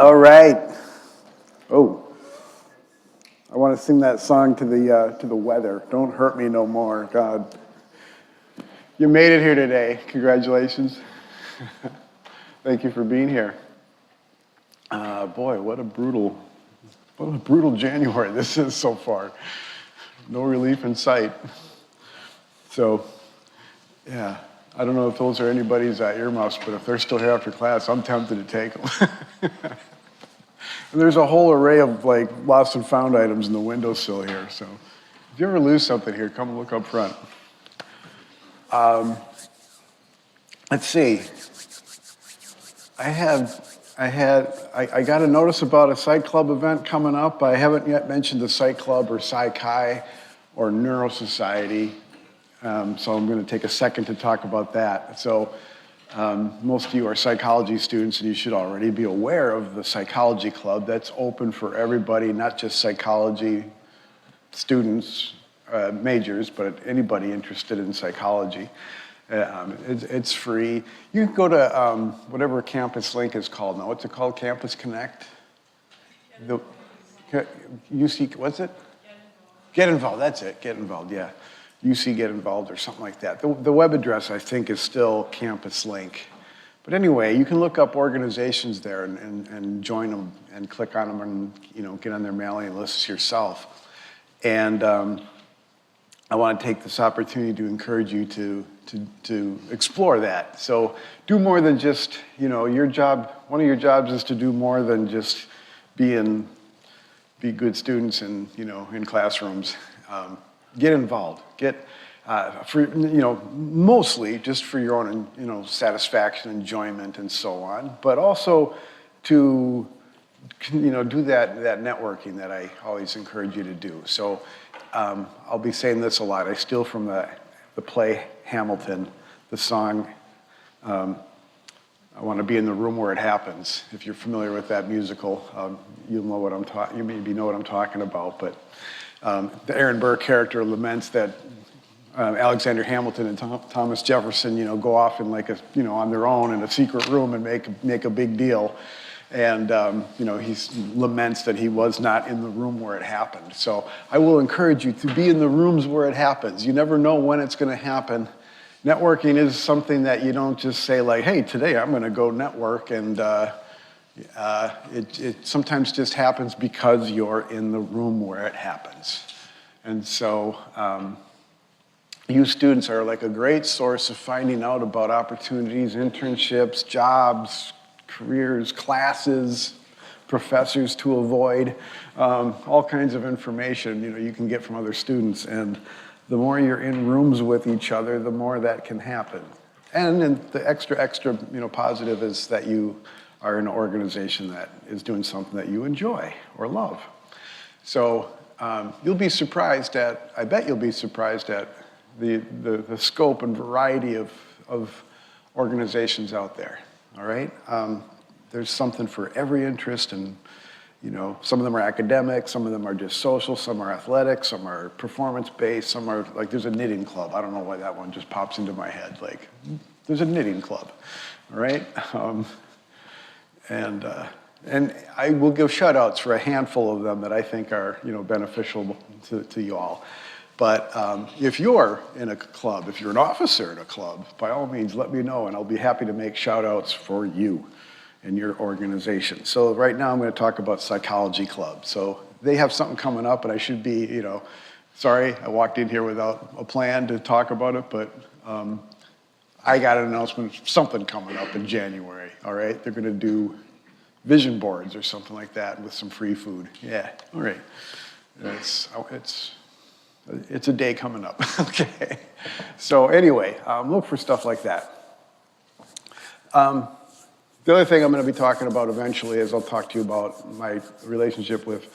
All right. Oh, I want to sing that song to the weather. Don't hurt me no more, God. You made it here today. Congratulations. Thank you for being here. Boy, what a brutal January this is so far. No relief in sight. So, yeah, I don't know if those are anybody's earmuffs, but if they're still here after class, I'm tempted to take them. And there's a whole array of like lost and found items in the windowsill here. So, if you ever lose something here, come look up front. Let's see. I got a notice about a Psych Club event coming up. I haven't yet mentioned the Psych Club or Psi Chi or NeuroSociety. So I'm going to take a second to talk about that. So most of you are psychology students, and you should already be aware of the Psychology Club. That's open for everybody, not just psychology students, majors, but anybody interested in psychology. It's free. You can go to whatever Campus Link is called now. What's it called? Campus Connect? UC, what's it? Get Involved, that's it. Get Involved, yeah. UC Get Involved or something like that. The web address, I think, is still Campus Link. But anyway, you can look up organizations there and join them and click on them and get on their mailing lists yourself. And I want to take this opportunity to encourage you to explore that. So do more than just, your job. One of your jobs is to do more than just be good students in classrooms. Get involved. Get mostly just for your own satisfaction, enjoyment, and so on. But also to do that networking that I always encourage you to do. So I'll be saying this a lot. I steal from the play Hamilton, the song. I want to be in the room where it happens. If you're familiar with that musical, you'll know what I'm talking. You maybe know what I'm talking about. But the Aaron Burr character laments that Alexander Hamilton and Thomas Jefferson, go off in on their own in a secret room and make a big deal. And, he laments that he was not in the room where it happened. So I will encourage you to be in the rooms where it happens. You never know when it's going to happen. Networking is something that you don't just say like, hey, today I'm going to go network. And it sometimes just happens because you're in the room where it happens. And so you students are like a great source of finding out about opportunities, internships, jobs, careers, classes, professors to avoid, all kinds of information you can get from other students. And the more you're in rooms with each other, the more that can happen. And the extra positive is that you are in an organization that is doing something that you enjoy or love. So you'll be surprised I bet you'll be surprised at the scope and variety of organizations out there. All right? There's something for every interest, and some of them are academic, some of them are just social, some are athletic, some are performance-based, some are like there's a knitting club. I don't know why that one just pops into my head. Like there's a knitting club, all right? And I will give shout-outs for a handful of them that I think are beneficial to you all. But if you're in a club, if you're an officer in a club, by all means, let me know, and I'll be happy to make shout-outs for you and your organization. So right now I'm going to talk about Psychology Club. So they have something coming up, and I should be, sorry, I walked in here without a plan to talk about it, but I got an announcement, something coming up in January, all right? They're going to do vision boards or something like that with some free food. Yeah, all right. It's a day coming up, okay? So anyway, look for stuff like that. The other thing I'm going to be talking about eventually is I'll talk to you about my relationship with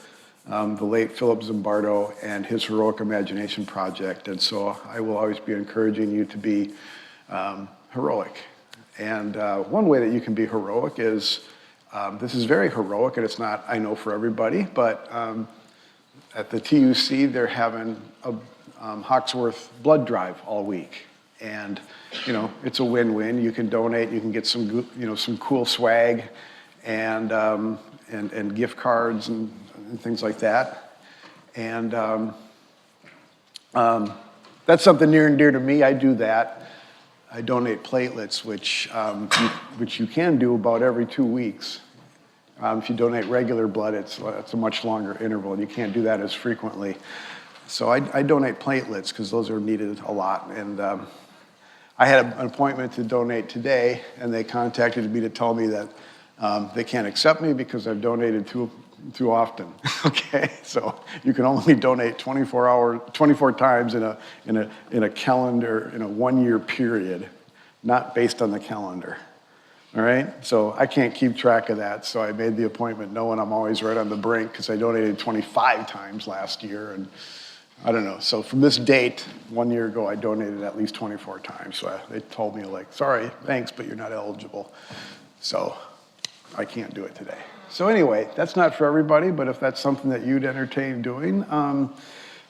the late Philip Zimbardo and his Heroic Imagination Project. And so I will always be encouraging you to be heroic. And one way that you can be heroic is, this is very heroic, and it's not, I know, for everybody, but at the TUC, they're having a Hawksworth blood drive all week. And, it's a win-win. You can donate, you can get some, some cool swag and gift cards and things like that. And that's something near and dear to me. I do that. I donate platelets, which you can do about every 2 weeks. If you donate regular blood, it's a much longer interval. You can't do that as frequently. So I donate platelets because those are needed a lot. And I had an appointment to donate today, and they contacted me to tell me that they can't accept me because I've donated too often. Okay, so you can only donate 24 times in a calendar, in a 1-year period, not based on the calendar. All right, so I can't keep track of that, so I made the appointment knowing I'm always right on the brink because I donated 25 times last year, and I don't know. So from this date, 1 year ago, I donated at least 24 times. So they told me, like, sorry, thanks, but you're not eligible. So I can't do it today. So anyway, that's not for everybody, but if that's something that you'd entertain doing,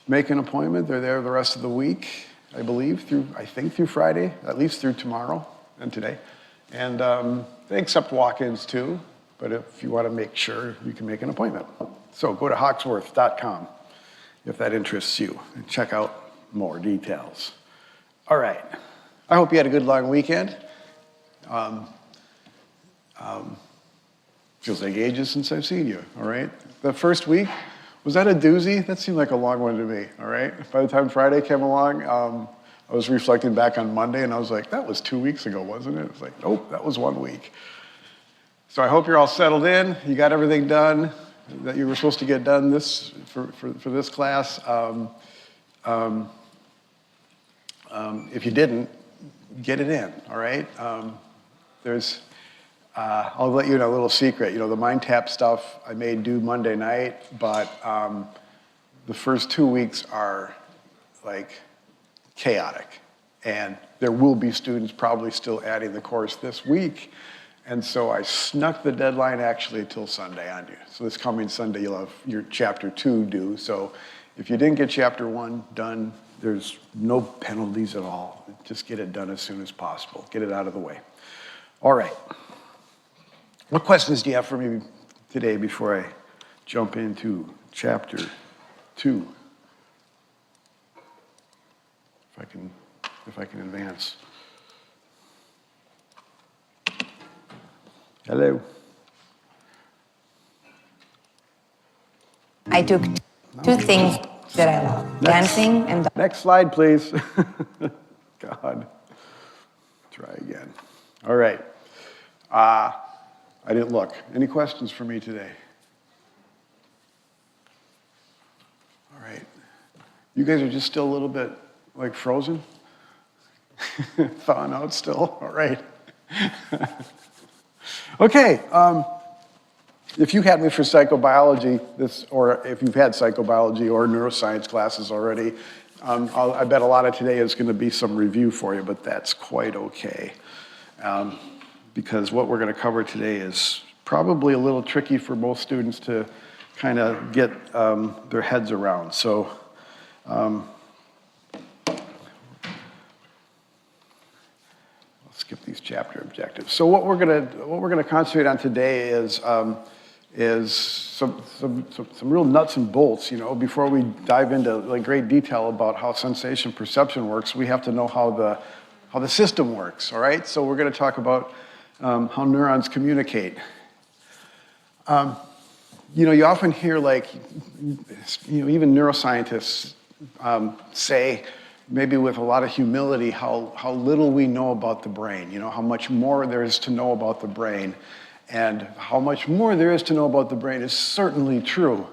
make an appointment. They're there the rest of the week, I believe, through Friday, at least through tomorrow and today. And they accept walk-ins too, but if you want to make sure, you can make an appointment. So go to hawksworth.com if that interests you, and check out more details. All right. I hope you had a good long weekend. Feels like ages since I've seen you, all right? The first week, was that a doozy? That seemed like a long one to me, all right? By the time Friday came along, I was reflecting back on Monday, and I was like, that was 2 weeks ago, wasn't it? It's like, nope, that was 1 week. So I hope you're all settled in. You got everything done that you were supposed to get done for this class. If you didn't, get it in, all right? I'll let you know a little secret. The Mind Tap stuff I may do Monday night, but the first 2 weeks are like chaotic. And there will be students probably still adding the course this week. And so I snuck the deadline actually till Sunday on you. So this coming Sunday, you'll have your chapter 2 due. So if you didn't get chapter 1 done There's no penalties at all. Just get it done as soon as possible. Get it out of the way. All right. What questions do you have for me today before I jump into chapter 2? If I can advance. Hello. I took two things that I love, dancing and... Next slide, please. God. Try again. All right. I didn't look. Any questions for me today? All right. You guys are just still a little bit like frozen? Thawing out still? All right. Okay. If you had me for psychobiology, or if you've had psychobiology or neuroscience classes already, I bet a lot of today is going to be some review for you, but that's quite okay. Because what we're going to cover today is probably a little tricky for most students to kind of get their heads around. So skip these chapter objectives. So what we're going to concentrate on today is some real nuts and bolts. You know, before we dive into like great detail about how sensation perception works, we have to know how the system works. All right. So we're going to talk about how neurons communicate. You know, you often hear like, you know, even neuroscientists say, maybe with a lot of humility, how little we know about the brain, you know, how much more there is to know about the brain. And how much more there is to know about the brain is certainly true.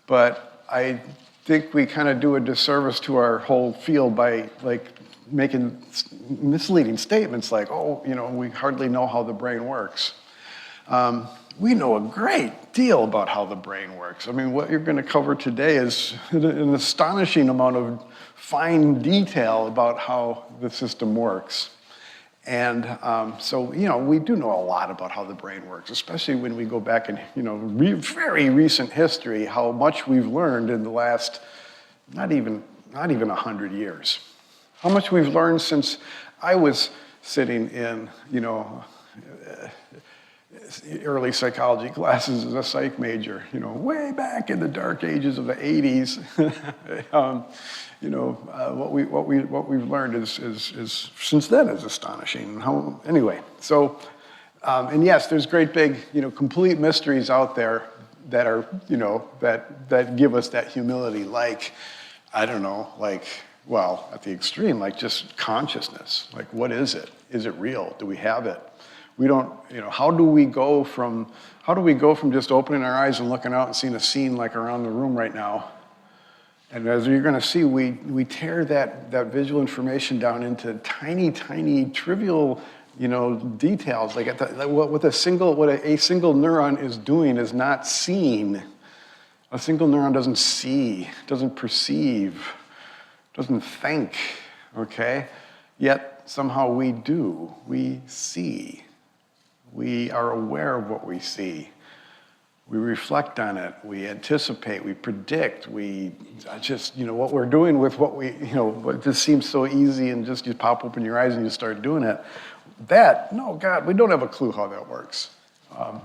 But I think we kind of do a disservice to our whole field by like making misleading statements like, oh, you know, we hardly know how the brain works. We know a great deal about how the brain works. I mean, what you're going to cover today is an astonishing amount of fine detail about how the system works. And so, you know, we do know a lot about how the brain works, especially when we go back in, you know, very recent history, how much we've learned in the last, not even 100 years. How much we've learned since I was sitting in, you know, early psychology classes as a psych major, you know, way back in the dark ages of the 80s. You know, what we've learned is since then is astonishing. Anyway, so and yes, there's great big, you know, complete mysteries out there that are, you know, that give us that humility. Like, I don't know, like, well, at the extreme, like just consciousness. Like, what is it? Is it real? Do we have it? We don't, you know, how do we go from just opening our eyes and looking out and seeing a scene like around the room right now? And as you're going to see, we tear that visual information down into tiny, trivial, you know, details. Like what a single neuron is doing is not seen. A single neuron doesn't see, doesn't perceive, doesn't think. Okay, yet somehow we do. We see. We are aware of what we see. We reflect on it, we anticipate, we predict, we just, you know, what we're doing with what we, you know, what just seems so easy and just you pop open your eyes and you start doing it. No, God, we don't have a clue how that works.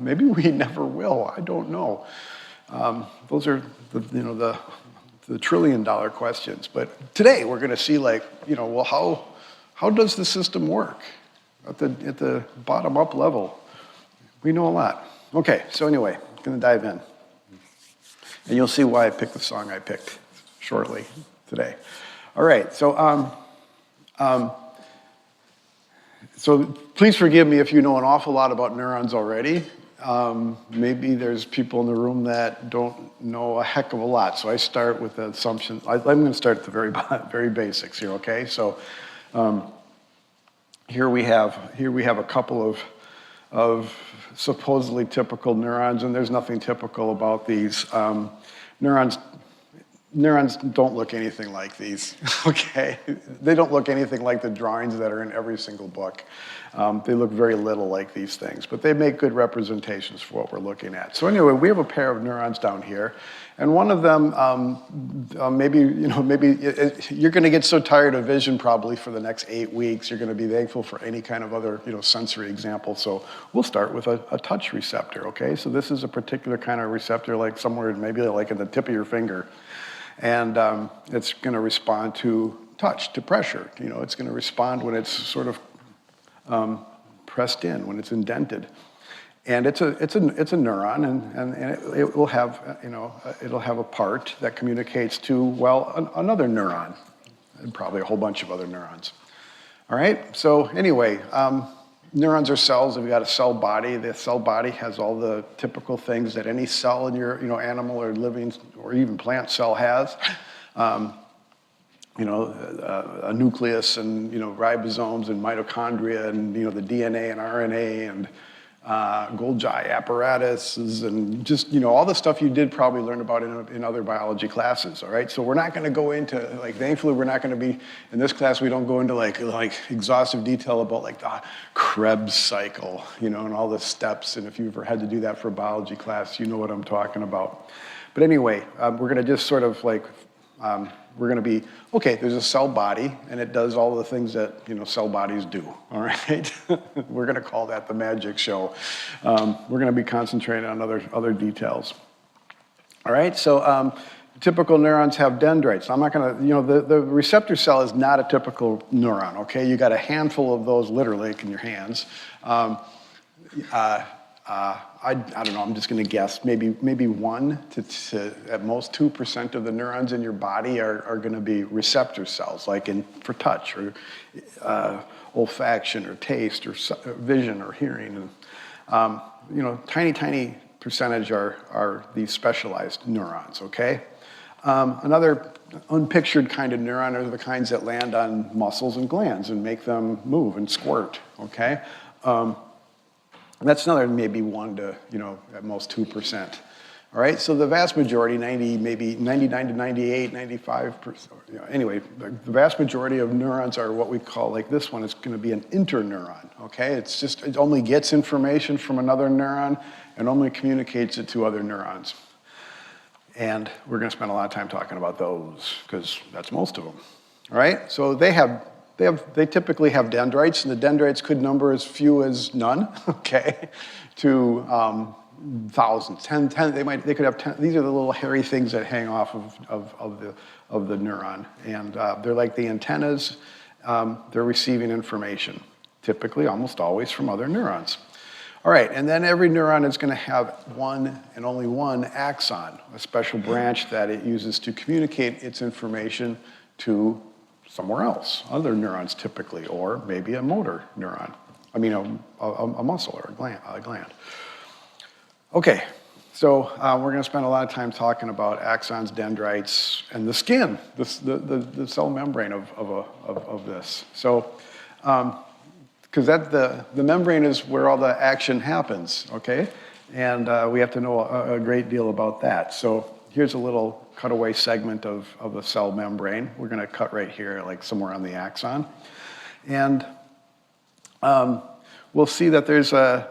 Maybe we never will, I don't know. Those are, the $1 trillion questions. But today we're going to see like, you know, well, how does the system work at the bottom up level? We know a lot. Okay, so anyway, going to dive in. And you'll see why I picked the song I picked shortly today. All right, so please forgive me if you know an awful lot about neurons already. Maybe there's people in the room that don't know a heck of a lot. So I start with the assumption. I'm going to start at the very basics here. Okay, so here we have a couple of supposedly typical neurons, and there's nothing typical about these. Neurons don't look anything like these, okay? They don't look anything like the drawings that are in every single book. They look very little like these things, but they make good representations for what we're looking at. So anyway, we have a pair of neurons down here, And one of them, maybe you're going to get so tired of vision probably for the next 8 weeks, you're going to be thankful for any kind of other, sensory example. So we'll start with a touch receptor, okay? So this is a particular kind of receptor, like somewhere maybe like in the tip of your finger. And it's going to respond to touch, to pressure. It's going to respond when it's sort of pressed in, when it's indented. And it's a neuron, and it will have, it'll have a part that communicates to, well, another neuron, and probably a whole bunch of other neurons. All right, so anyway, neurons are cells. We've got a cell body. The cell body has all the typical things that any cell in your, animal or living or even plant cell has. A nucleus and, ribosomes and mitochondria and, the DNA and RNA and Golgi apparatuses and just, all the stuff you did probably learn about in other biology classes, all right? So we're not going to go into, thankfully we're not going to be, in this class we don't go into like exhaustive detail about the Krebs cycle, and all the steps, and if you've ever had to do that for a biology class, you know what I'm talking about. But anyway, we're going to just sort of we're going to be, okay, there's a cell body, and it does all the things that, cell bodies do, all right? We're going to call that the magic show. We're going to be concentrating on other details. All right, so typical neurons have dendrites. I'm not going to, the receptor cell is not a typical neuron, okay? You got a handful of those literally in your hands. I don't know, I'm just going to guess, maybe 1 to at most 2% of the neurons in your body are going to be receptor cells, for touch or olfaction or taste or vision or hearing. And, tiny percentage are these specialized neurons, okay? Another unpictured kind of neuron are the kinds that land on muscles and glands and make them move and squirt, okay? And that's another maybe 1 to, at most 2%. All right, so the vast majority, maybe 99 to 98, 95%, anyway, the vast majority of neurons are what we call, this one is going to be an interneuron, okay? It only gets information from another neuron and only communicates it to other neurons. And we're going to spend a lot of time talking about those because that's most of them. All right, so they typically have dendrites, and the dendrites could number as few as none, okay, to thousands, 10, they could have 10. These are the little hairy things that hang off of the neuron, and they're like the antennas. They're receiving information, typically almost always from other neurons. All right, and then every neuron is going to have one and only one axon, a special branch that it uses to communicate its information to somewhere else, other neurons typically, or maybe a motor neuron. I mean, a muscle or a gland. Okay, so we're going to spend a lot of time talking about axons, dendrites, and the skin, the cell membrane of this. So, because the membrane is where all the action happens, okay? And we have to know a great deal about that. So here's a little cutaway segment of the cell membrane. We're going to cut right here, somewhere on the axon. And we'll see that there's a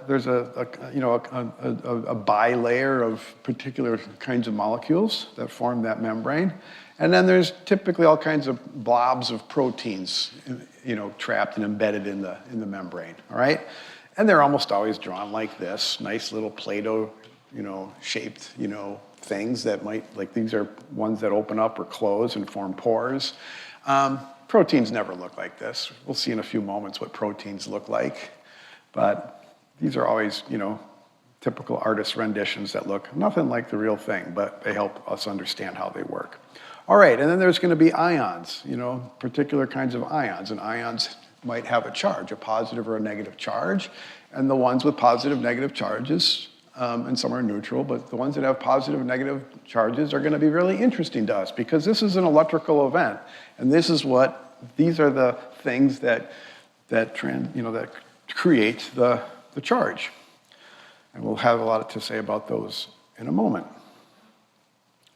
bilayer of particular kinds of molecules that form that membrane. And then there's typically all kinds of blobs of proteins, trapped and embedded in the membrane, all right? And they're almost always drawn like this, nice little Play-Doh, shaped, things that might, these are ones that open up or close and form pores. Proteins never look like this. We'll see in a few moments what proteins look like. But these are always, typical artist renditions that look nothing like the real thing, but they help us understand how they work. All right, and then there's going to be ions, particular kinds of ions. And ions might have a charge, a positive or a negative charge. And the ones with positive, negative charges, and some are neutral, but the ones that have positive and negative charges are going to be really interesting to us because this is an electrical event. And these are the things that create the charge. And we'll have a lot to say about those in a moment.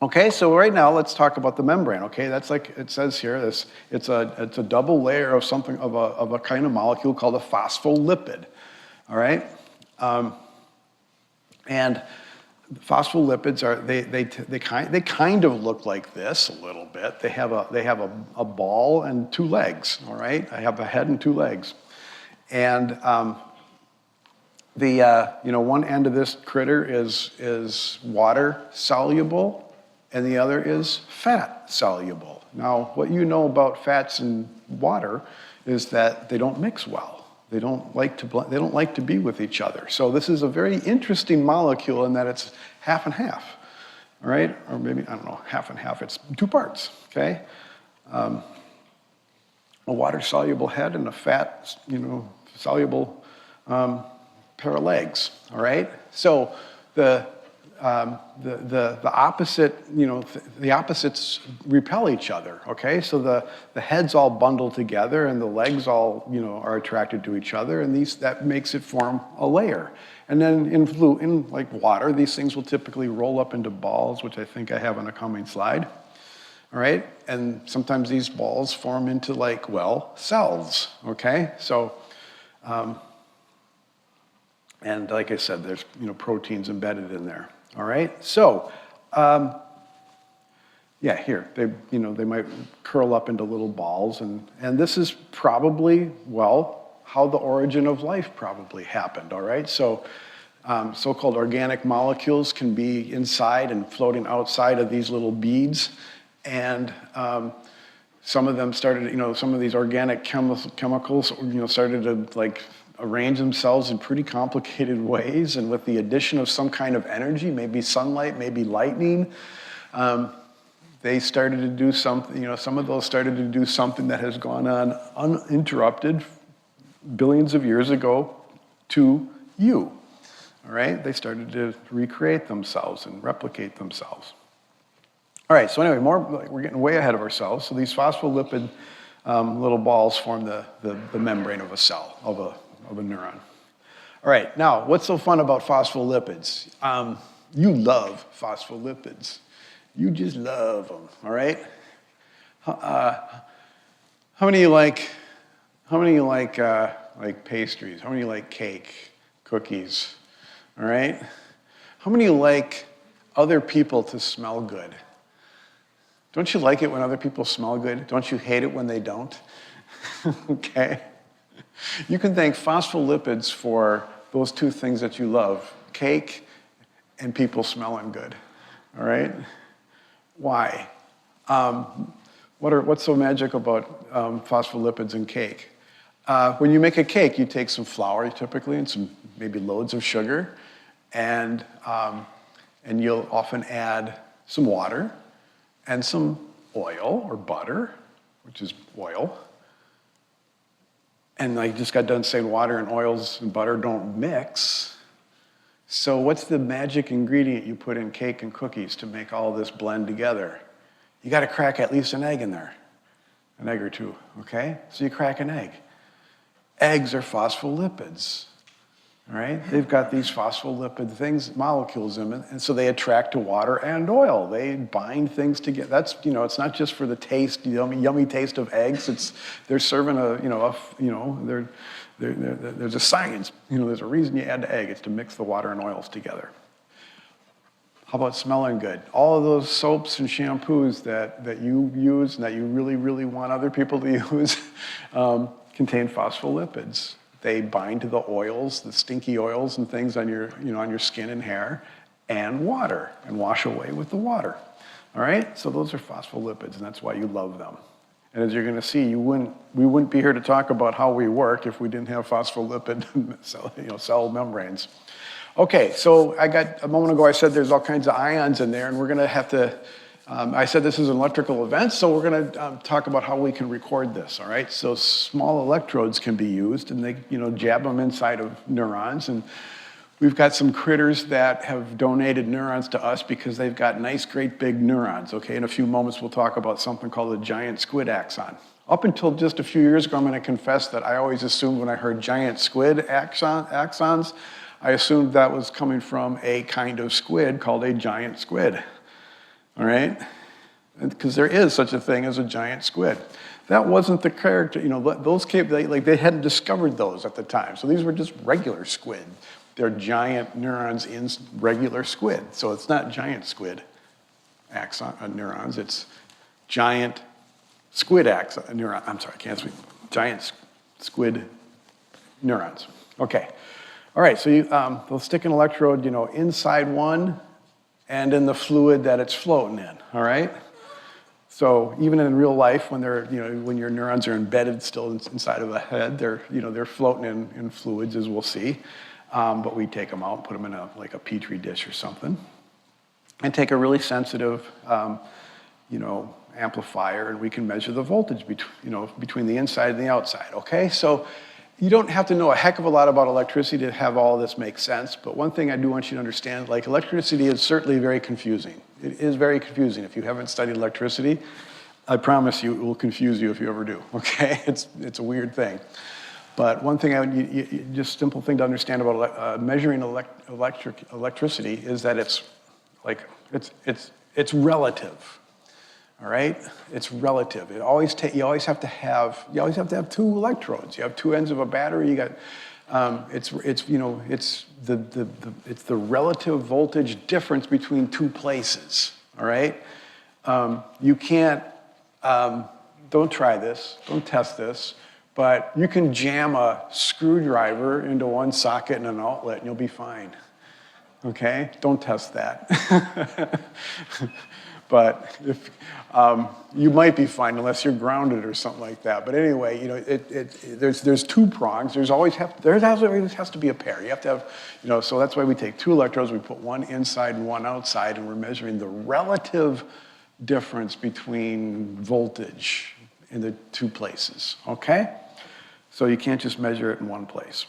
Okay, so right now let's talk about the membrane. Okay, that's like it says here. It's a double layer of something of a kind of molecule called a phospholipid. All right, and phospholipids are they kind of look like this a little bit. They have a ball and two legs. All right, I have a head and two legs, and one end of this critter is water soluble, and the other is fat soluble. Now, what you know about fats and water is that they don't mix well. They don't like to be with each other. So this is a very interesting molecule in that it's half and half, all right? Or maybe, I don't know, half and half. It's two parts, okay? A water-soluble head and a fat, soluble pair of legs, all right? So the opposite, the opposites repel each other, okay? So the heads all bundle together and the legs all, are attracted to each other, and that makes it form a layer. And then in like water, these things will typically roll up into balls, which I think I have on a coming slide, all right? And sometimes these balls form into cells, okay? So, and like I said, there's, proteins embedded in there. All right, so, here, they might curl up into little balls, and this is probably, how the origin of life probably happened, all right? So, so-called organic molecules can be inside and floating outside of these little beads, and some of them started, some of these organic chemicals, started to, arrange themselves in pretty complicated ways, and with the addition of some kind of energy, maybe sunlight, maybe lightning, they started to do something, some of those started to do something that has gone on uninterrupted billions of years ago to you, all right? They started to recreate themselves and replicate themselves. All right, so anyway, we're getting way ahead of ourselves. So these phospholipid little balls form the membrane of a cell, of a neuron. All right, now, what's so fun about phospholipids? You love phospholipids. You just love them, all right? How many of you like pastries? How many of you like cake, cookies, all right? How many of you like other people to smell good? Don't you like it when other people smell good? Don't you hate it when they don't? Okay. You can thank phospholipids for those two things that you love, cake and people smelling good, all right? Why? What's so magic about phospholipids and cake? When you make a cake, you take some flour typically and some maybe loads of sugar, and you'll often add some water and some oil or butter, which is oil. And I just got done saying water and oils and butter don't mix. So what's the magic ingredient you put in cake and cookies to make all this blend together? You got to crack at least an egg in there. An egg or two, okay? So you crack an egg. Eggs are phospholipids, all right? They've got these phospholipid molecules in them, and so they attract to water and oil. They bind things together. That's, it's not just for the taste, yummy taste of eggs. They're serving there's a science. There's a reason you add the egg. It's to mix the water and oils together. How about smelling good? All of those soaps and shampoos that you use and that you really, really want other people to use contain phospholipids. They bind to the oils, the stinky oils and things on your skin and hair, and water, and wash away with the water. All right? So those are phospholipids, and that's why you love them. And as you're going to see, we wouldn't be here to talk about how we work if we didn't have phospholipid cell membranes. Okay, so a moment ago I said there's all kinds of ions in there, and we're going to have to, I said this is an electrical event, so we're going to talk about how we can record this, all right? So small electrodes can be used, and they, jab them inside of neurons, and we've got some critters that have donated neurons to us because they've got nice, great big neurons, okay? In a few moments, we'll talk about something called the giant squid axon. Up until just a few years ago, I'm going to confess that I always assumed when I heard giant squid axons, I assumed that was coming from a kind of squid called a giant squid, all right? Because there is such a thing as a giant squid. That wasn't the character, those came, they hadn't discovered those at the time. So these were just regular squid. they're giant neurons in regular squid. So it's not giant squid neurons, it's giant squid neuron. I'm sorry, I can't speak. Giant squid neurons. Okay. All right, so they'll stick an electrode, inside one and in the fluid that it's floating in, all right? So even in real life, when when your neurons are embedded still inside of the head, they're floating in fluids, as we'll see. But we take them out and put them in like a petri dish or something, and take a really sensitive, amplifier, and we can measure the voltage between the inside and the outside. Okay, so you don't have to know a heck of a lot about electricity to have all this make sense. But one thing I do want you to understand, like electricity is certainly very confusing. It is very confusing. If you haven't studied electricity, I promise you it will confuse you if you ever do. Okay, it's a weird thing. But one thing just simple thing to understand about measuring electricity is that it's relative. All right, it's relative. You always have to have two electrodes. You have two ends of a battery. You got it's the relative voltage difference between two places. All right, you can't. Don't try this. Don't test this. But you can jam a screwdriver into one socket and an outlet, and you'll be fine. Okay? Don't test that. But if you might be fine unless you're grounded or something like that. But anyway, there's two prongs. There always has to be a pair. You have to have, so that's why we take two electrodes. We put one inside and one outside, and we're measuring the relative difference between voltage in the two places. Okay? So you can't just measure it in one place.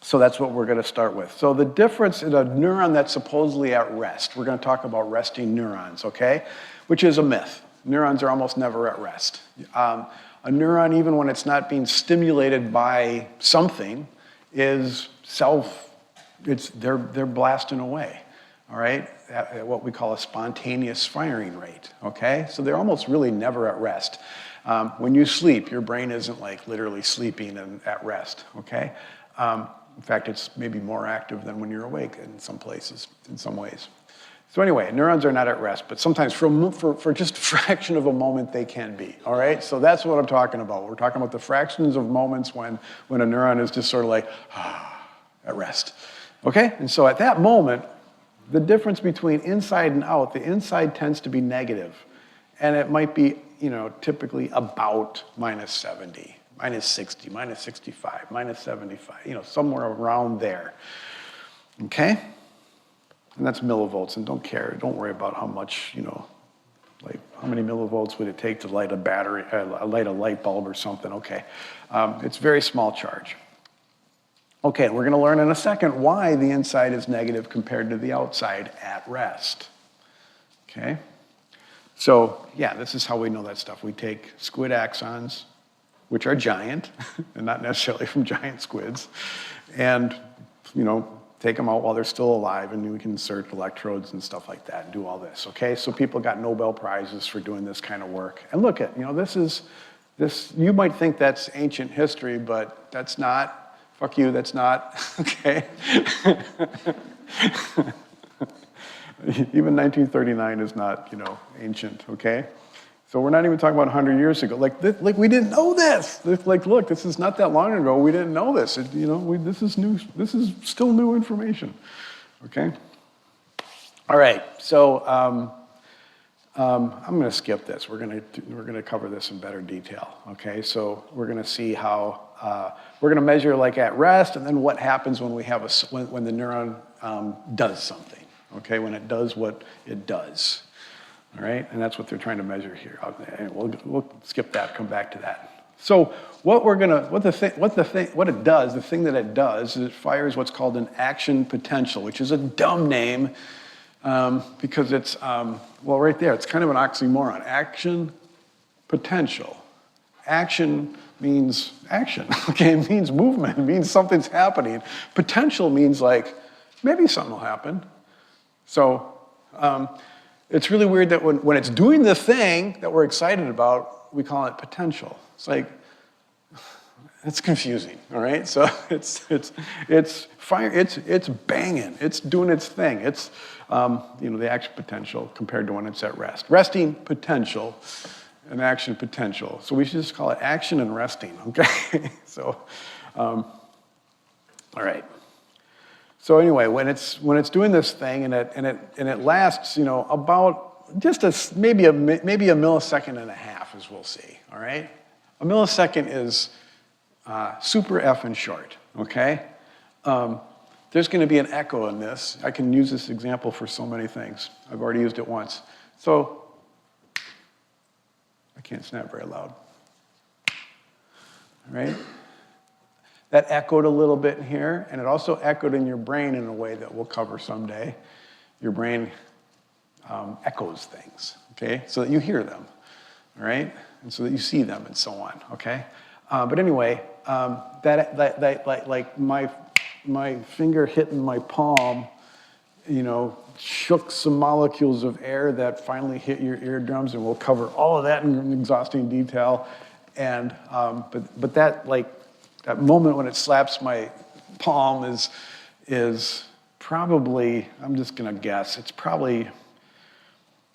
So that's what we're going to start with. So the difference in a neuron that's supposedly at rest, we're going to talk about resting neurons, okay? Which is a myth. Neurons are almost never at rest. A neuron, even when it's not being stimulated by something, they're blasting away, all right? At what we call a spontaneous firing rate, okay? So they're almost really never at rest. When you sleep, your brain isn't like literally sleeping and at rest, okay? In fact, it's maybe more active than when you're awake in some places, in some ways. So anyway, neurons are not at rest, but sometimes for just a fraction of a moment they can be, all right? So that's what I'm talking about. We're talking about the fractions of moments when a neuron is just sort of like, at rest, okay? And so at that moment, the difference between inside and out, the inside tends to be negative, and it might be, typically about minus 70. Minus 60, minus 65, minus 75, somewhere around there, okay? And that's millivolts, and don't worry about how much, like how many millivolts would it take to light a battery, light a light bulb or something, okay? It's very small charge. Okay, we're gonna learn in a second why the inside is negative compared to the outside at rest, okay? So, yeah, this is how we know that stuff. We take squid axons, which are giant, and not necessarily from giant squids, and, take them out while they're still alive, and we can insert electrodes and stuff like that and do all this, okay? So people got Nobel Prizes for doing this kind of work. And look at, you might think that's ancient history, but that's not, fuck you, that's not, okay? Even 1939 is not, ancient, okay? So we're not even talking about 100 years ago. Like we didn't know this. Look, this is not that long ago. We didn't know this. This is new. This is still new information. Okay. All right. So I'm going to skip this. We're going to cover this in better detail. Okay. So we're going to see how we're going to measure like at rest, and then what happens when we have when the neuron does something. Okay. When it does what it does. All right, and that's what they're trying to measure here. We'll skip that. Come back to that. So what it does, the thing that it does, is it fires what's called an action potential, which is a dumb name because it's right there. It's kind of an oxymoron. Action potential. Action means action. Okay, it means movement. It means something's happening. Potential means like maybe something will happen. So. It's really weird that when it's doing the thing that we're excited about, we call it potential. It's like, It's confusing, all right? So it's banging. It's doing its thing. It's, the action potential compared to when it's at rest. Resting potential and action potential. So we should just call it action and resting, okay? So, all right. So anyway, when it's doing this thing and it lasts, about just maybe a millisecond and a half, as we'll see. All right, a millisecond is super effing short. Okay, there's going to be an echo in this. I can use this example for so many things. I've already used it once. So I can't snap very loud. All right. That echoed a little bit here, and it also echoed in your brain in a way that we'll cover someday. Your brain echoes things, okay, so that you hear them, all right, and so that you see them and so on, okay. But anyway, like my finger hitting my palm, shook some molecules of air that finally hit your eardrums, and we'll cover all of that in exhausting detail. And but that moment when it slaps my palm is probably, I'm just gonna guess, it's probably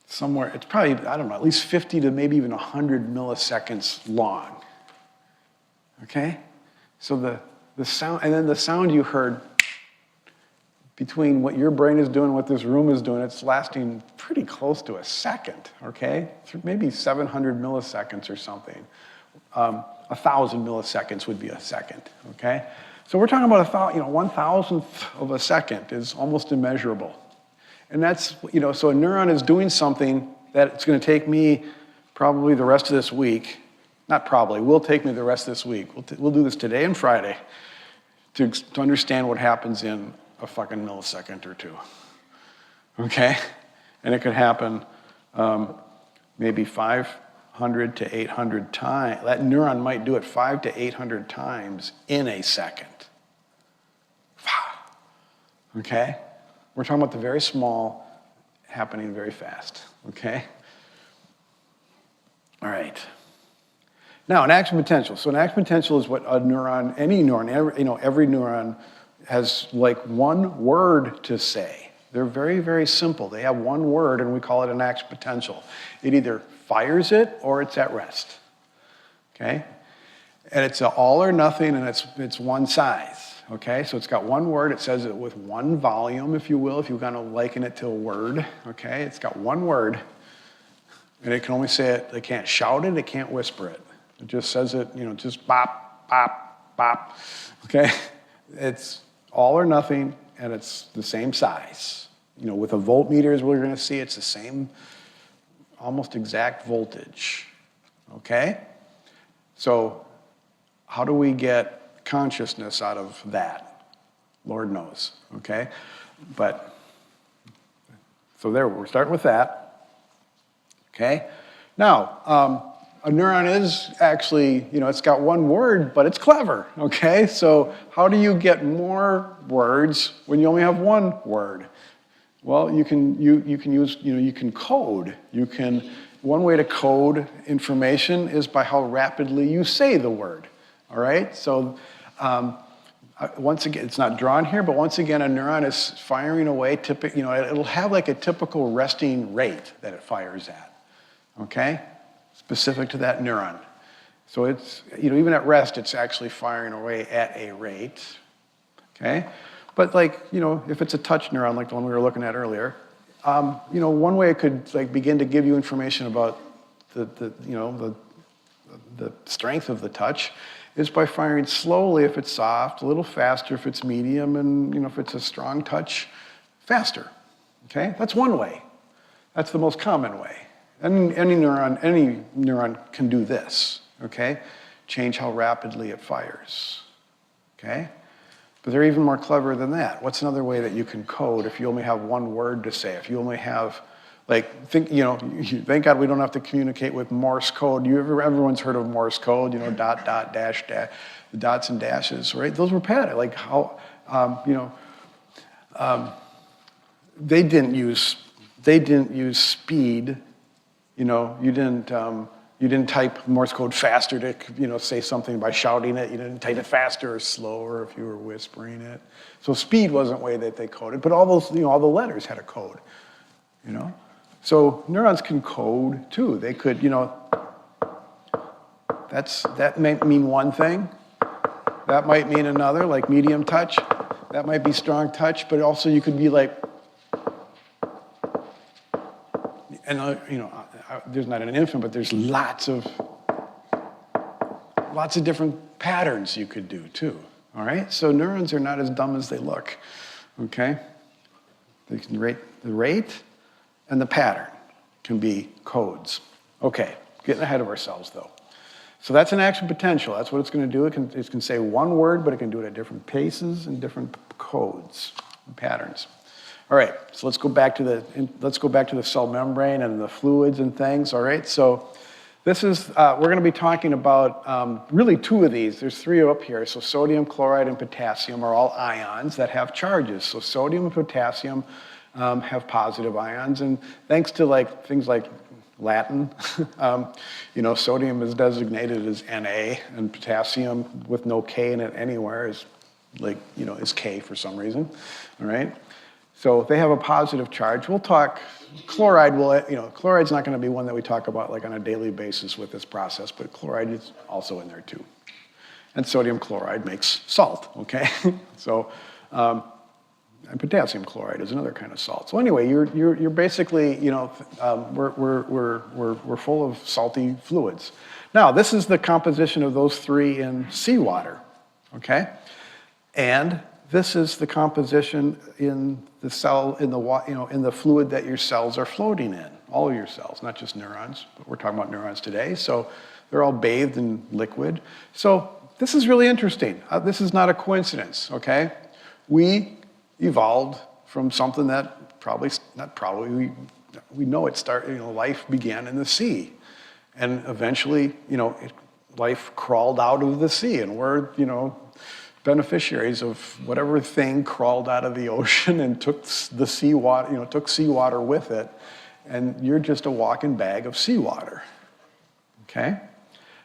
somewhere, I don't know, at least 50 to maybe even 100 milliseconds long. Okay? So the sound, and then the sound you heard between what your brain is doing and what this room is doing, it's lasting pretty close to a second, okay? Maybe 700 milliseconds or something. 1,000 milliseconds would be a second, okay? So we're talking about 1,000th of a second is almost immeasurable. And that's, so a neuron is doing something that it's going to take me probably the rest of this week. Not probably, will take me the rest of this week. We'll do this today and Friday to understand what happens in a fucking millisecond or two, okay? And it could happen maybe 500 to 800 times. That neuron might do it 500 to 800 times in a second. Okay? We're talking about the very small happening very fast. Okay? All right. Now, an action potential. So an action potential is what a neuron, any neuron, every neuron has like one word to say. They're very, very simple. They have one word, and we call it an action potential. It either fires it or it's at rest. Okay? And it's an all or nothing, and it's one size. Okay? So it's got one word. It says it with one volume, if you will, if you kind of liken it to a word. Okay? It's got one word, and it can only say it. It can't shout it. It can't whisper it. It just says it, just bop, bop, bop. Okay? It's all or nothing, and it's the same size. With a voltmeter, as we're going to see, it's the same, almost exact voltage. Okay? So how do we get consciousness out of that? Lord knows. Okay? But, so there, we're starting with that. Okay? Now, a neuron is actually, it's got one word, but it's clever, okay? So how do you get more words when you only have one word? Well, you can use, you can code. One way to code information is by how rapidly you say the word, all right? So once again, it's not drawn here, but once again, a neuron is firing away, it'll have like a typical resting rate that it fires at, okay? Specific to that neuron. So it's, even at rest, it's actually firing away at a rate, okay? But if it's a touch neuron, like the one we were looking at earlier, one way it could begin to give you information about the strength of the touch is by firing slowly if it's soft, a little faster if it's medium, and if it's a strong touch, faster, okay? That's one way. That's the most common way. Any neuron can do this, okay? Change how rapidly it fires, okay? But they're even more clever than that. What's another way that you can code if you only have one word to say? If you only have, thank God we don't have to communicate with Morse code. Everyone's heard of Morse code, dot, dot, dash, dash, the dots and dashes, right? Those were padded. They didn't use speed. You didn't You didn't type Morse code faster to, say something by shouting it. You didn't type it faster or slower if you were whispering it. So speed wasn't the way that they coded, but all those, all the letters had a code, So neurons can code too. They could, that might mean one thing. That might mean another, like medium touch. That might be strong touch, but also you could be like, and there's not an infant, but there's lots of different patterns you could do too. All right, so neurons are not as dumb as they look. Okay, they can rate the rate, and the pattern can be codes. Okay, getting ahead of ourselves though. So that's an action potential. That's what it's going to do. It can say one word, but it can do it at different paces and different codes and patterns. All right, so let's go back to the cell membrane and the fluids and things. All right, so this is we're going to be talking about really two of these. There's three up here. So sodium, chloride, and potassium are all ions that have charges. So sodium and potassium have positive ions, and thanks to things like Latin, sodium is designated as Na, and potassium with no K in it anywhere is is K for some reason. All right. So they have a positive charge. We'll talk, chloride chloride's not going to be one that we talk about on a daily basis with this process, but chloride is also in there too. And sodium chloride makes salt, okay? So, and potassium chloride is another kind of salt. So anyway, you're basically, we're full of salty fluids. Now, this is the composition of those three in seawater, okay? And this is the composition in the cell, in the fluid that your cells are floating in. All of your cells, not just neurons, but we're talking about neurons today. So they're all bathed in liquid. So this is really interesting. This is not a coincidence, okay? We evolved from something that we know it started, life began in the sea. And eventually, life crawled out of the sea, and we're, beneficiaries of whatever thing crawled out of the ocean and took the seawater, took seawater with it, and you're just a walking bag of seawater, okay?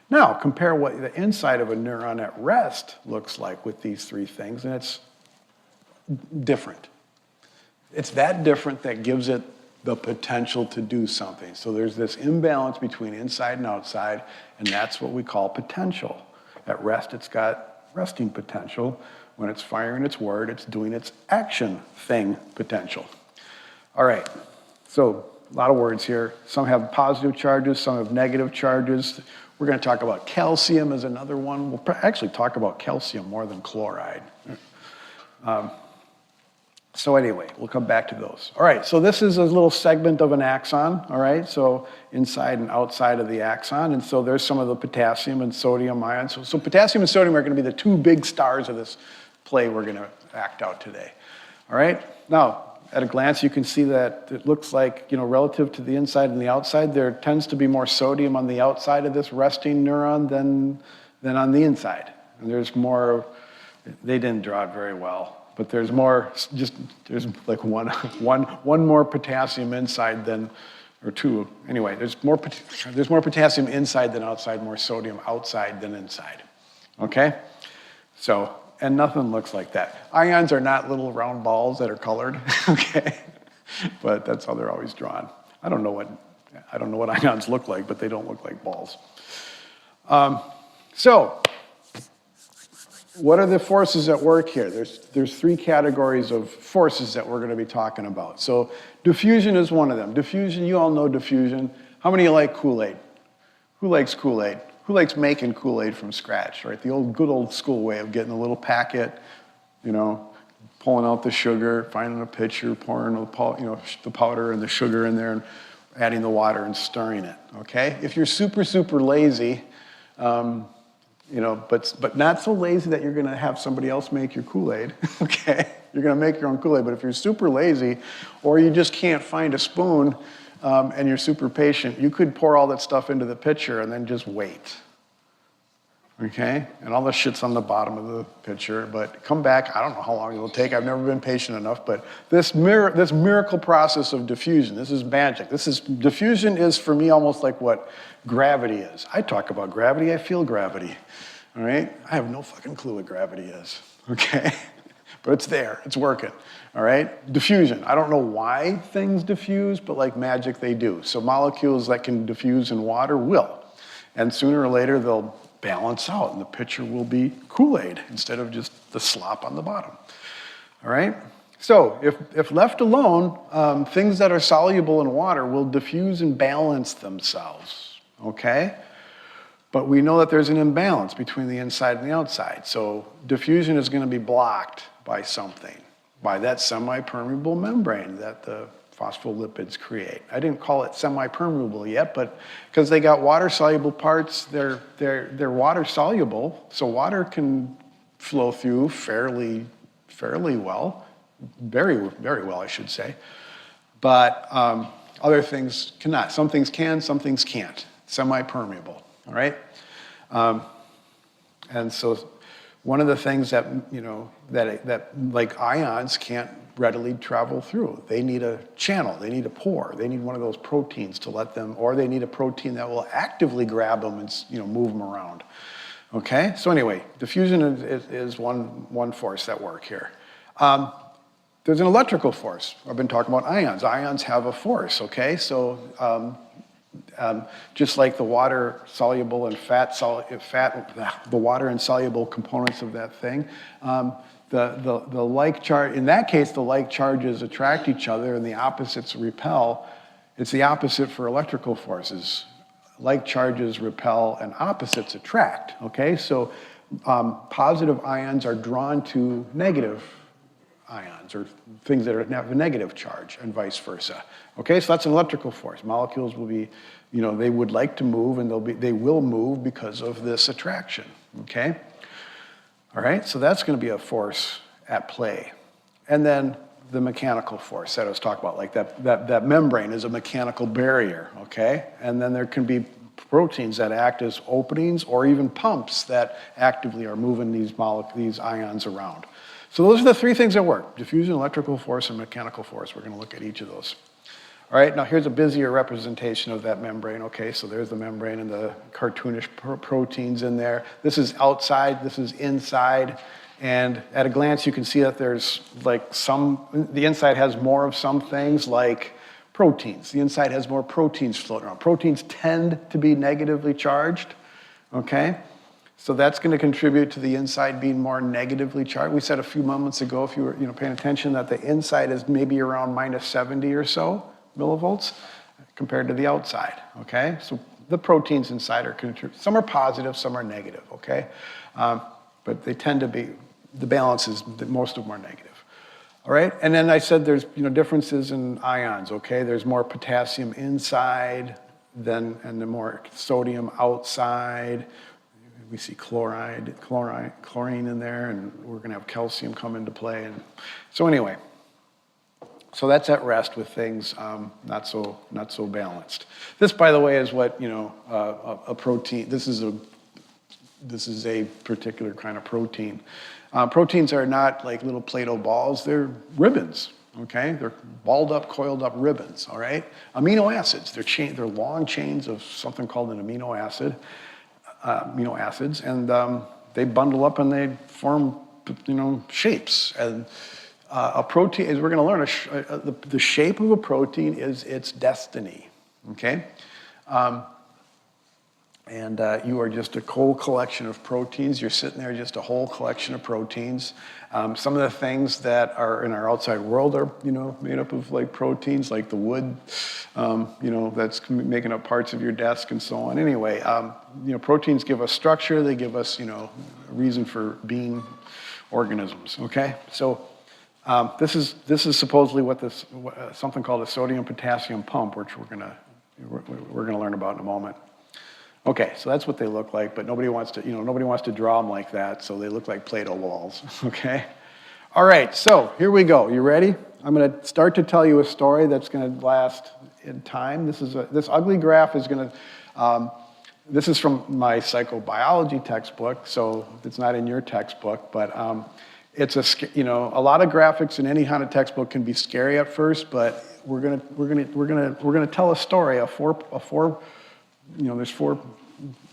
Now, compare what the inside of a neuron at rest looks like with these three things, and it's different. It's that different that gives it the potential to do something. So there's this imbalance between inside and outside, and that's what we call potential. At rest, it's got resting potential. When it's firing its word, it's doing its action thing potential. All right, so a lot of words here. Some have positive charges, some have negative charges. We're going to talk about calcium as another one. We'll actually talk about calcium more than chloride. So anyway, we'll come back to those. All right, so this is a little segment of an axon, all right? So inside and outside of the axon, and so there's some of the potassium and sodium ions. So potassium and sodium are going to be the two big stars of this play we're going to act out today. All right? Now, at a glance, you can see that it looks like, relative to the inside and the outside, there tends to be more sodium on the outside of this resting neuron than on the inside. And there's more, they didn't draw it very well. But there's more, there's like one more potassium inside than, or two. Anyway, there's more potassium inside than outside, more sodium outside than inside. Okay? So, and nothing looks like that. Ions are not little round balls that are colored, okay? But that's how they're always drawn. I don't know what ions look like, but they don't look like balls. So, what are the forces at work here? There's three categories of forces that we're going to be talking about. So diffusion is one of them. Diffusion, you all know diffusion. How many like Kool-Aid? Who likes Kool-Aid? Who likes making Kool-Aid from scratch, right? The good old school way of getting a little packet, pulling out the sugar, finding a pitcher, pouring the powder and the sugar in there, and adding the water and stirring it, okay? If you're super, super lazy, but not so lazy that you're going to have somebody else make your Kool-Aid, okay? You're going to make your own Kool-Aid, but if you're super lazy or you just can't find a spoon and you're super patient, you could pour all that stuff into the pitcher and then just wait, Okay? And all the shit's on the bottom of the picture, but come back. I don't know how long it'll take. I've never been patient enough, but this miracle process of diffusion, this is magic. Diffusion is for me almost like what gravity is. I talk about gravity, I feel gravity. All right? I have no fucking clue what gravity is. Okay? But it's there, it's working. All right? Diffusion. I don't know why things diffuse, but like magic they do. So molecules that can diffuse in water will. And sooner or later they'll balance out and the pitcher will be Kool-Aid instead of just the slop on the bottom. All right? So if left alone, things that are soluble in water will diffuse and balance themselves. Okay? But we know that there's an imbalance between the inside and the outside. So diffusion is going to be blocked by something, by that semi-permeable membrane that the phospholipids create. I didn't call it semi-permeable yet, but because they got water-soluble parts, they're water-soluble, so water can flow through fairly well, very, very well, I should say. But other things cannot. Some things can, some things can't. Semi-permeable, all right? And so one of the things that, that like ions can't readily travel through. They need a channel, they need a pore, they need one of those proteins to let them, or they need a protein that will actively grab them and move them around. Okay, so anyway, diffusion is one force at work here. There's an electrical force. I've been talking about ions. Ions have a force, okay? So just like the water soluble and the water insoluble components of that thing, the like charge, in that case, the like charges attract each other and the opposites repel. It's the opposite for electrical forces. Like charges repel and opposites attract, okay? So positive ions are drawn to negative ions or things that have a negative charge and vice versa. Okay, so that's an electrical force. Molecules will be, they would like to move and they will move because of this attraction, okay? All right, so that's going to be a force at play. And then the mechanical force that I was talking about, like that membrane is a mechanical barrier, okay? And then there can be proteins that act as openings or even pumps that actively are moving these ions around. So those are the three things that work: diffusion, electrical force, and mechanical force. We're going to look at each of those. All right, now here's a busier representation of that membrane. Okay, so there's the membrane and the cartoonish proteins in there. This is outside, this is inside. And at a glance, you can see that there's like the inside has more of some things like proteins. The inside has more proteins floating around. Proteins tend to be negatively charged, okay? So that's going to contribute to the inside being more negatively charged. We said a few moments ago, if you were paying attention, that the inside is maybe around minus 70 or so millivolts compared to the outside, okay? So the proteins inside are contributing. Some are positive, some are negative, okay? But they tend to be, the balance is that most of them are negative. All right, and then I said there's differences in ions, okay? There's more potassium inside and the more sodium outside. We see chlorine in there, and we're going to have calcium come into play. And so anyway, so that's at rest with things not so balanced. This, by the way, is what a protein. This is a particular kind of protein. Proteins are not like little Play-Doh balls; they're ribbons. Okay, they're balled up, coiled up ribbons. All right, amino acids. They're long chains of something called an amino acid. Amino acids, and they bundle up and they form, shapes. And a protein, as we're going to learn, the shape of a protein is its destiny. Okay, and you are just a whole collection of proteins. You're sitting there, just a whole collection of proteins. Some of the things that are in our outside world are, made up of like proteins, like the wood, that's making up parts of your desk and so on. Anyway, proteins give us structure. They give us, a reason for being organisms. Okay, so this is supposedly something called a sodium-potassium pump, which we're gonna learn about in a moment. Okay, so that's what they look like, but nobody wants to draw them like that, so they look like Play-Doh walls, okay? All right, so here we go. You ready? I'm going to start to tell you a story that's going to last in time. This ugly graph is going to This is from my psychobiology textbook, so it's not in your textbook, but it's a lot of graphics in any kind of textbook can be scary at first, but we're gonna tell a story of there's 4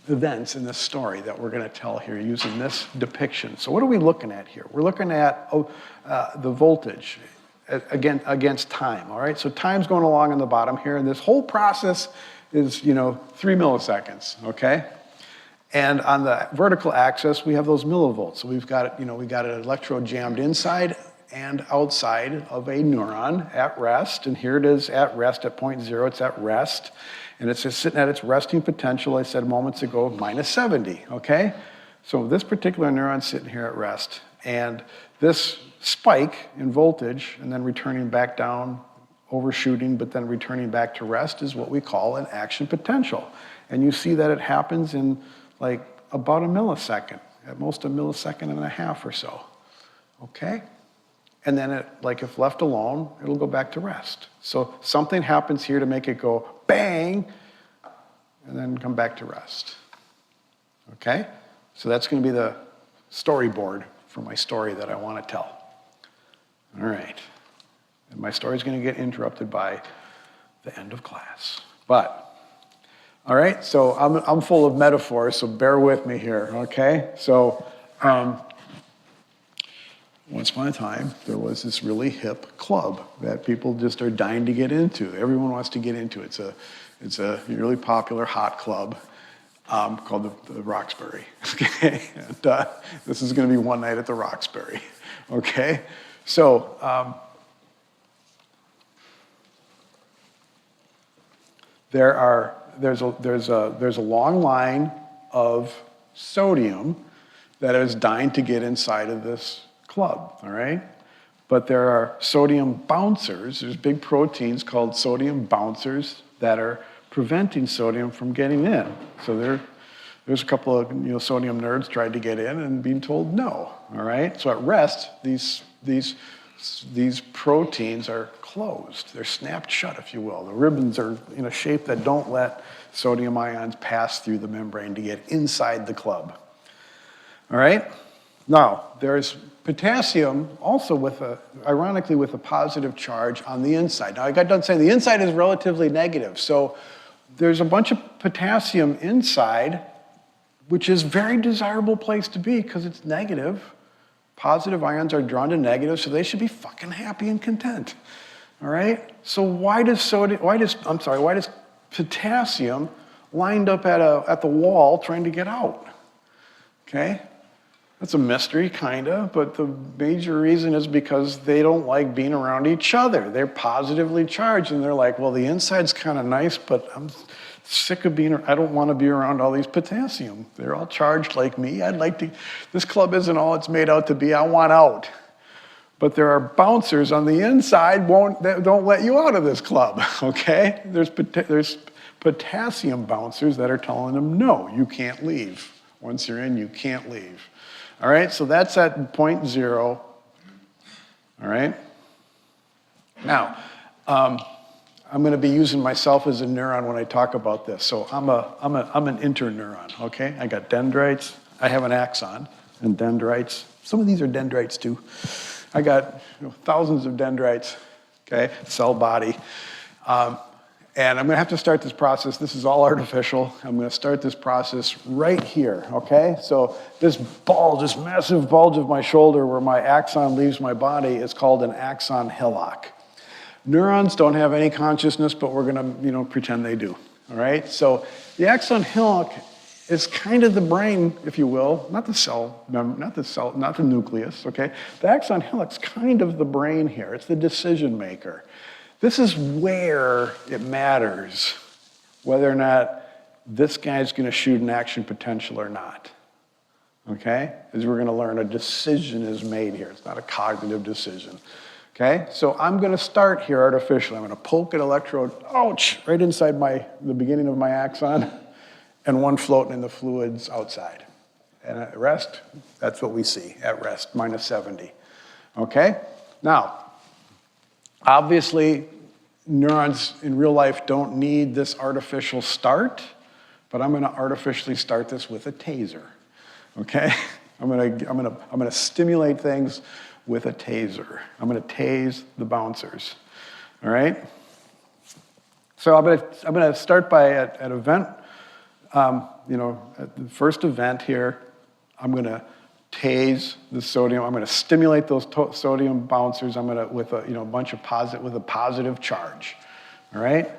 events in this story that we're gonna tell here using this depiction. So what are we looking at here? We're looking at the voltage against time, all right? So time's going along on the bottom here, and this whole process is, 3 milliseconds, okay? And on the vertical axis, we have those millivolts. So we got an electrode jammed inside and outside of a neuron at rest, and here it is at rest at point 0, it's at rest, and it's just sitting at its resting potential, I said moments ago, minus 70, okay? So this particular neuron's sitting here at rest, and this spike in voltage, and then returning back down, overshooting, but then returning back to rest is what we call an action potential. And you see that it happens in like about a millisecond, at most a millisecond and a half or so, okay? And then if left alone, it'll go back to rest. So something happens here to make it go bang, and then come back to rest, okay? So that's gonna be the storyboard for my story that I wanna tell. All right. And my story's going to get interrupted by the end of class. But, all right, so I'm full of metaphors, so bear with me here, okay? So, once upon a time, there was this really hip club that people just are dying to get into. Everyone wants to get into it. It's a really popular hot club called the Roxbury, okay? And this is going to be one night at the Roxbury, okay? So, there's a long line of sodium that is dying to get inside of this club, all right? But there are sodium bouncers. There's big proteins called sodium bouncers that are preventing sodium from getting in. So there's a couple of sodium nerds tried to get in and being told no, all right? So at rest, these proteins are closed. They're snapped shut, if you will. The ribbons are in a shape that don't let sodium ions pass through the membrane to get inside the club. All right? Now, there's potassium also ironically with a positive charge on the inside. Now, I got done saying the inside is relatively negative. So there's a bunch of potassium inside, which is a very desirable place to be because it's negative. Positive ions are drawn to negative, so they should be fucking happy and content. All right? So why does potassium lined up at the wall trying to get out? Okay? That's a mystery, kind of, but the major reason is because they don't like being around each other. They're positively charged, and they're like, well, the inside's kind of nice, but I'm sick of I don't want to be around all these potassium. They're all charged like me. This club isn't all it's made out to be. I want out. But there are bouncers on the inside that don't let you out of this club, okay? There's potassium bouncers that are telling them, no, you can't leave. Once you're in, you can't leave. All right, so that's at point 0. All right? Now, I'm going to be using myself as a neuron when I talk about this. So I'm an interneuron, okay? I got dendrites. I have an axon and dendrites. Some of these are dendrites too. I got thousands of dendrites, okay? Cell body. And I'm going to have to start this process. This is all artificial. I'm going to start this process right here, okay? So this massive bulge of my shoulder where my axon leaves my body is called an axon hillock. Neurons don't have any consciousness, but we're going to, pretend they do, all right? So the axon hillock is kind of the brain, if you will, not the nucleus, okay? The axon hillock's kind of the brain here. It's the decision maker. This is where it matters whether or not this guy's going to shoot an action potential or not, okay? As we're going to learn, a decision is made here. It's not a cognitive decision, okay? So I'm going to start here artificially. I'm going to poke an electrode, ouch, right inside the beginning of my axon, and one floating in the fluids outside. And at rest, that's what we see at rest, minus 70, okay? Now, obviously, neurons in real life don't need this artificial start, but I'm going to artificially start this with a taser, okay? I'm going to stimulate things with a taser. I'm going to tase the bouncers, all right? So I'm going to start by at event, at the first event here, I'm going to tase the sodium. I'm going to stimulate those sodium bouncers. I'm going to with a positive charge, all right?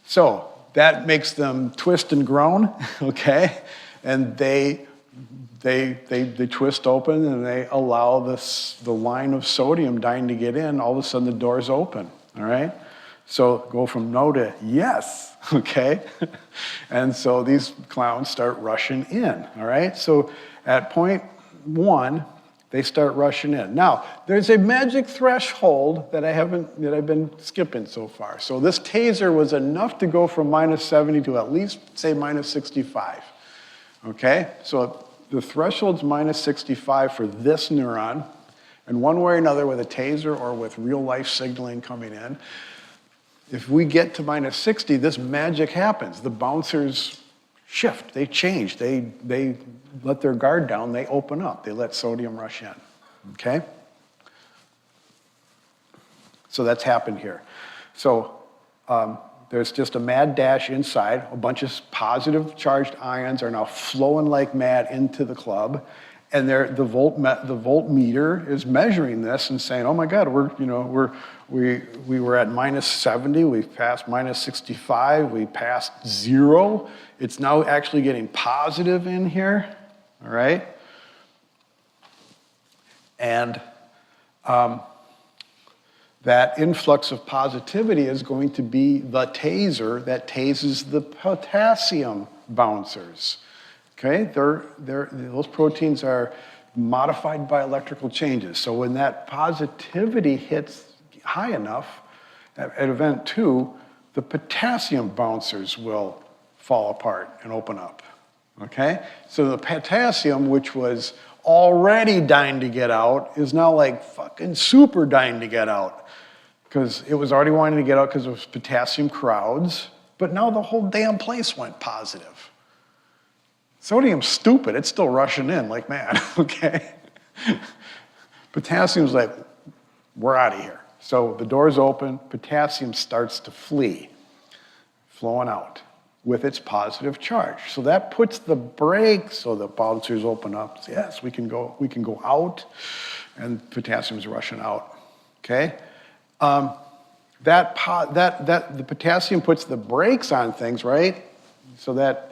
So that makes them twist and groan, okay? And they twist open and they allow the line of sodium dying to get in. All of a sudden the door's open, all right? So go from no to yes, okay? And so these clowns start rushing in, all right? So at point 1, they start rushing in. Now, there's a magic threshold that I've been skipping so far. So this taser was enough to go from -70 to at least, say, -65, okay? So the threshold's -65 for this neuron, and one way or another with a taser or with real-life signaling coming in, if we get to -60, this magic happens. The bouncers shift, they change, they let their guard down, they open up, they let sodium rush in, okay? So that's happened here. So there's just a mad dash inside, a bunch of positive charged ions are now flowing like mad into the club, and the voltmeter is measuring this and saying, oh my God, we were at -70, we've passed -65, we passed 0. It's now actually getting positive in here, all right? And that influx of positivity is going to be the taser that tases the potassium bouncers. Okay, those proteins are modified by electrical changes. So when that positivity hits high enough, at event 2, the potassium bouncers will fall apart and open up. Okay, so the potassium, which was already dying to get out, is now like fucking super dying to get out. Because it was already wanting to get out because it was potassium crowds, but now the whole damn place went positive. Sodium's stupid, it's still rushing in like mad, okay? Potassium's like, we're out of here. So the door's open, potassium starts to flee, flowing out with its positive charge. So that puts the brakes, so the bouncers open up. Yes, we can go out, and potassium's rushing out, okay? The potassium puts the brakes on things, right? So that,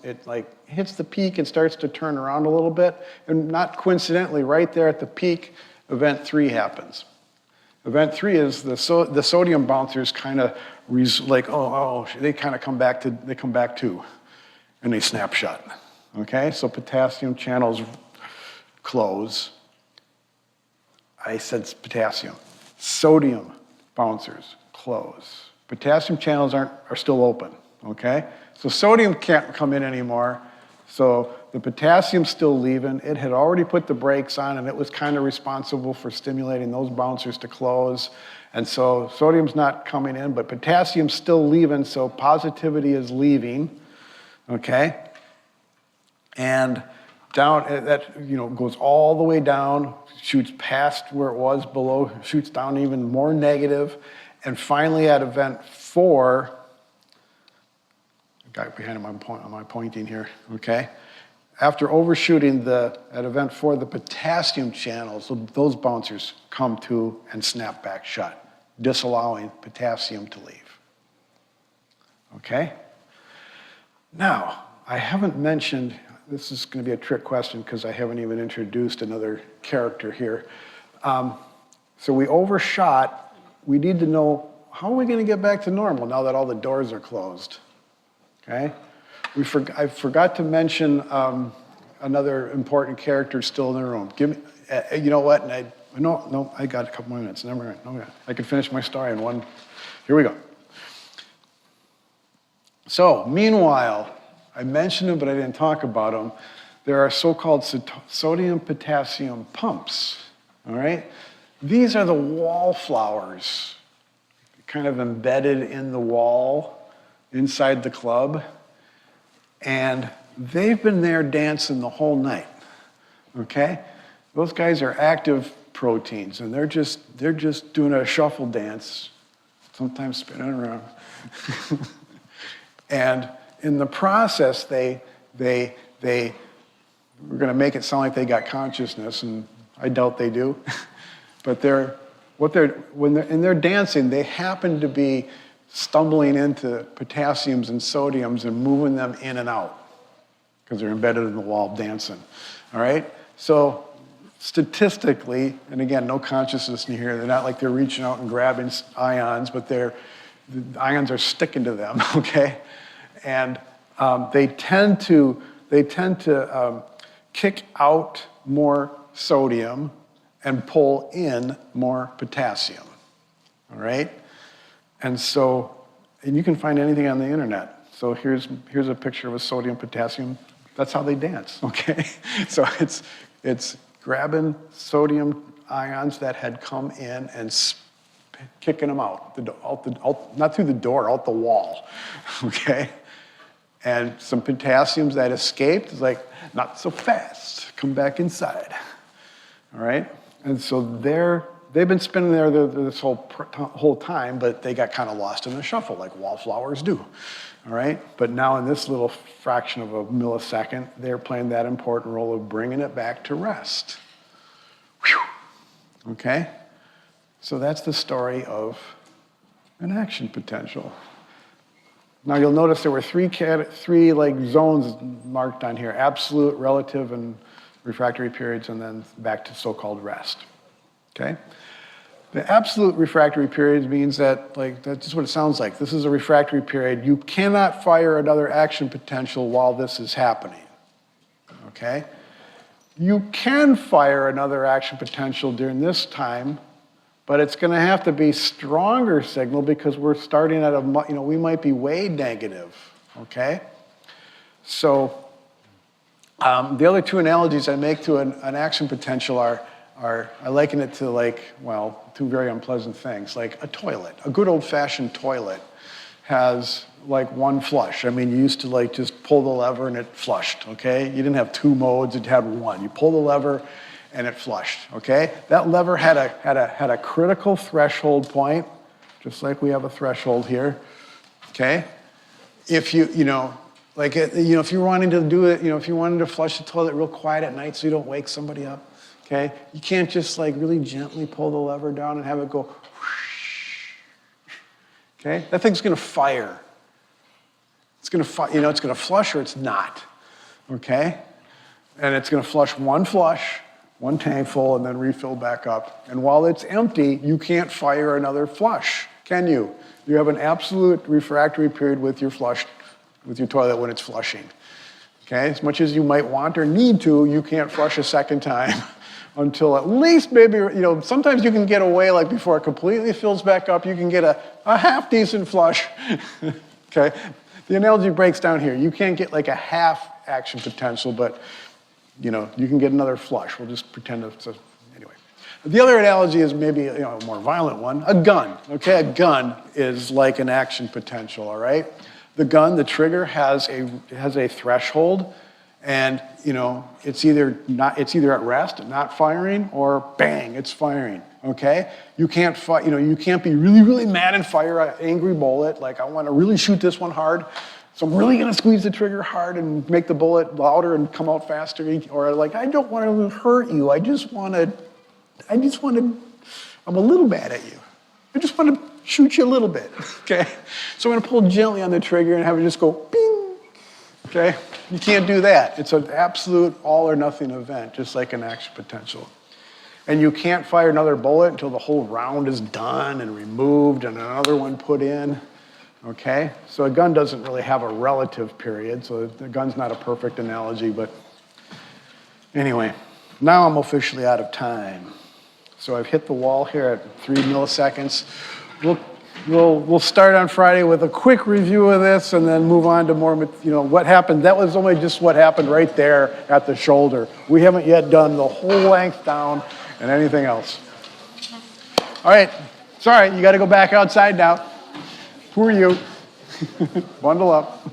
it like hits the peak and starts to turn around a little bit. And not coincidentally, right there at the peak, event 3 happens. Event 3 is the sodium bouncers kind of they kind of come back too, and they snap shut. Okay, so potassium channels close. I said potassium. Sodium bouncers close. Potassium channels are still open. Okay, so sodium can't come in anymore. So the potassium's still leaving. It had already put the brakes on, and it was kind of responsible for stimulating those bouncers to close. And so sodium's not coming in, but potassium's still leaving, so positivity is leaving, okay? And down, that goes all the way down, shoots past where it was below, shoots down even more negative, and finally at event 4, got behind my pointing here, okay? After overshooting at event 4, the potassium channels, so those bouncers come to and snap back shut, disallowing potassium to leave. Okay? Now, I haven't mentioned, this is going to be a trick question because I haven't even introduced another character here. So we overshot. We need to know, how are we going to get back to normal now that all the doors are closed? Okay? I forgot to mention another important character still in the room. You know what? No, I got a couple more minutes. Never mind. No, I can finish my story in one. Here we go. So, meanwhile, I mentioned them, but I didn't talk about them. There are so-called sodium-potassium pumps. All right? These are the wallflowers, kind of embedded in the wall inside the club. And they've been there dancing the whole night, okay? Those guys are active proteins, and they're just doing a shuffle dance, sometimes spinning around. And in the process, we're going to make it sound like they got consciousness, and I doubt they do. But when they're dancing, they happen to be stumbling into potassiums and sodiums and moving them in and out because they're embedded in the wall dancing. All right? So statistically, and again, no consciousness in here, they're not like they're reaching out and grabbing ions, but the ions are sticking to them, okay? And they tend to kick out more sodium and pull in more potassium, all right? And you can find anything on the internet. So here's a picture of a sodium potassium. That's how they dance, okay? So it's grabbing sodium ions that had come in and kicking them out, not through the door, out the wall, okay? And some potassiums that escaped is like, not so fast, come back inside, all right? And so they've been spinning there this whole time, but they got kind of lost in the shuffle, like wallflowers do, all right? But now in this little fraction of a millisecond, they're playing that important role of bringing it back to rest. Whew. Okay? So that's the story of an action potential. Now you'll notice there were three like zones marked on here: absolute, relative, and refractory periods, and then back to so-called rest. Okay? The absolute refractory period means that, like, that's just what it sounds like. This is a refractory period. You cannot fire another action potential while this is happening. Okay? You can fire another action potential during this time, but it's going to have to be stronger signal because we're starting at we might be way negative. Okay? So the other two analogies I make to an action potential are I liken it to two very unpleasant things, like a toilet. A good old-fashioned toilet has like one flush. I mean, you used to just pull the lever and it flushed, okay? You didn't have two modes, it had one. You pull the lever and it flushed, okay? That lever had a critical threshold point, just like we have a threshold here, okay? If if you're wanting to do it, if you wanted to flush the toilet real quiet at night so you don't wake somebody up, okay? You can't just really gently pull the lever down and have it go whoosh, okay? That thing's gonna fire. It's gonna it's gonna flush or it's not, okay? And it's gonna flush, one tank full, and then refill back up. And while it's empty, you can't fire another flush, can you? You have an absolute refractory period with your toilet when it's flushing. Okay, as much as you might want or need to, you can't flush a second time until at least maybe, sometimes you can get away, like before it completely fills back up, you can get a half decent flush. Okay, the analogy breaks down here. You can't get like a half action potential, but you can get another flush. We'll just pretend it's anyway. The other analogy is maybe a more violent one, a gun. Okay, a gun is like an action potential, all right? The gun, the trigger has a threshold, and it's either at rest, not firing, or bang, it's firing. Okay, you can't you can't be really, really mad and fire an angry bullet. Like, I want to really shoot this one hard, so I'm really going to squeeze the trigger hard and make the bullet louder and come out faster. Or I don't want to hurt you. I'm a little mad at you. I just want to shoot you a little bit, okay? So I'm going to pull gently on the trigger and have it just go bing, okay? You can't do that. It's an absolute all or nothing event, just like an action potential. And you can't fire another bullet until the whole round is done and removed and another one put in, okay? So a gun doesn't really have a relative period, so the gun's not a perfect analogy, but anyway, now I'm officially out of time. So I've hit the wall here at 3 milliseconds. We'll start on Friday with a quick review of this and then move on to more, what happened. That was only just what happened right there at the shoulder. We haven't yet done the whole length down and anything else. All right, sorry, you got to go back outside now. Who are you? Bundle up.